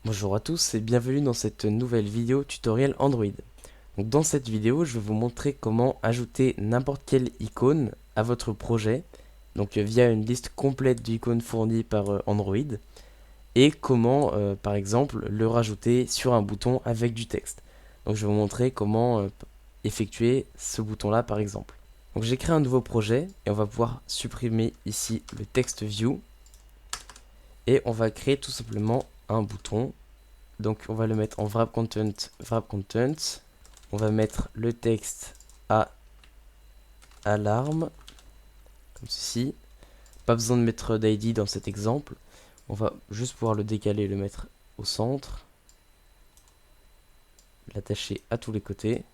Bonjour à tous et bienvenue dans cette nouvelle vidéo tutoriel Android. Donc dans cette vidéo, je vais vous montrer comment ajouter n'importe quelle icône à votre projet, donc via une liste complète d'icônes fournies par Android, et comment par exemple le rajouter sur un bouton avec du texte. Donc je vais vous montrer comment effectuer ce bouton là par exemple. Donc j'ai créé un nouveau projet et on va pouvoir supprimer ici le text view et on va créer tout simplement un bouton. Donc on va le mettre en wrap content, wrap content. On va mettre le texte à alarme, comme ceci. Pas besoin de mettre d'ID dans cet exemple. On va juste pouvoir le décaler et le mettre au centre. L'attacher à tous les côtés.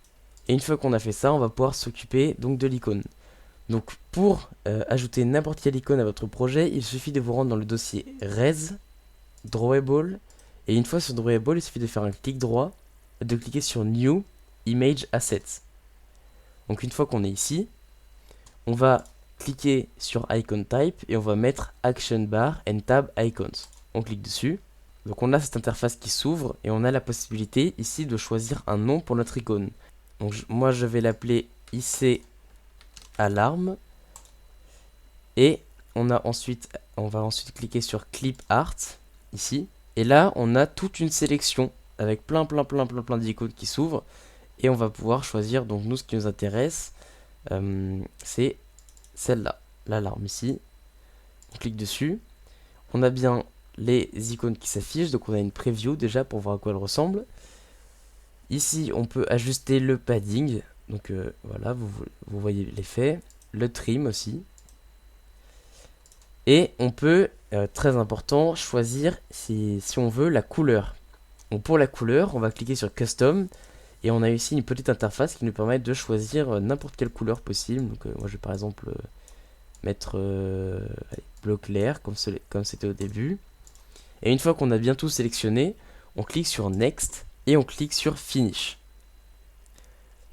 Et une fois qu'on a fait ça, on va pouvoir s'occuper donc de l'icône. Donc pour ajouter n'importe quelle icône à votre projet, il suffit de vous rendre dans le dossier Res, Drawable. Et une fois sur Drawable, il suffit de faire un clic droit, de cliquer sur New Image Assets. Donc une fois qu'on est ici, on va cliquer sur Icon Type et on va mettre Action Bar and Tab Icons. On clique dessus. Donc on a cette interface qui s'ouvre et on a la possibilité ici de choisir un nom pour notre icône. Donc moi je vais l'appeler IC Alarme. Et on va ensuite cliquer sur Clip Art ici. Et là on a toute une sélection avec plein d'icônes qui s'ouvrent. Et on va pouvoir choisir, donc nous ce qui nous intéresse, c'est celle-là, l'alarme ici. On clique dessus. On a bien les icônes qui s'affichent, donc on a une preview déjà pour voir à quoi elle ressemble. Ici on peut ajuster le padding, donc voilà, vous voyez l'effet. Le trim aussi. Et on peut, très important, choisir si on veut la couleur. Donc pour la couleur, on va cliquer sur Custom. Et on a ici une petite interface qui nous permet de choisir n'importe quelle couleur possible. Donc moi je vais par exemple mettre allez, bleu clair comme c'était au début. Et une fois qu'on a bien tout sélectionné, on clique sur Next et on clique sur Finish.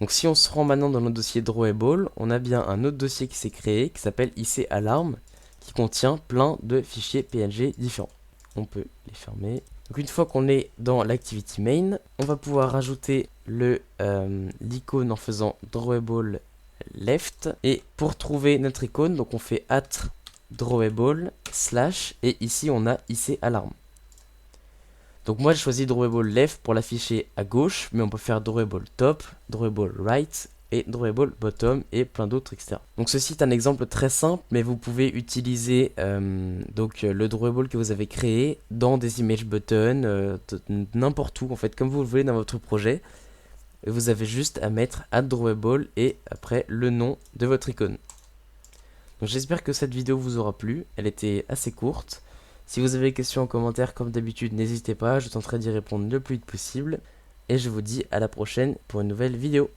Donc si on se rend maintenant dans notre dossier Drawable, on a bien un autre dossier qui s'est créé qui s'appelle IC Alarm qui contient plein de fichiers PNG différents. On peut les fermer. Donc une fois qu'on est dans l'activity main, on va pouvoir rajouter l'icône en faisant drawable left. Et pour trouver notre icône, donc on fait @drawable / et ici on a IC alarm. Donc moi j'ai choisi drawable left pour l'afficher à gauche, mais on peut faire drawable top, drawable right et drawable bottom et plein d'autres, etc. Donc ceci est un exemple très simple, mais vous pouvez utiliser le drawable que vous avez créé dans des image buttons, n'importe où en fait, comme vous le voulez dans votre projet. Et vous avez juste à mettre @drawable et après le nom de votre icône. Donc j'espère que cette vidéo vous aura plu, elle était assez courte. Si vous avez des questions en commentaire, comme d'habitude, n'hésitez pas, je tenterai d'y répondre le plus vite possible. Et je vous dis à la prochaine pour une nouvelle vidéo.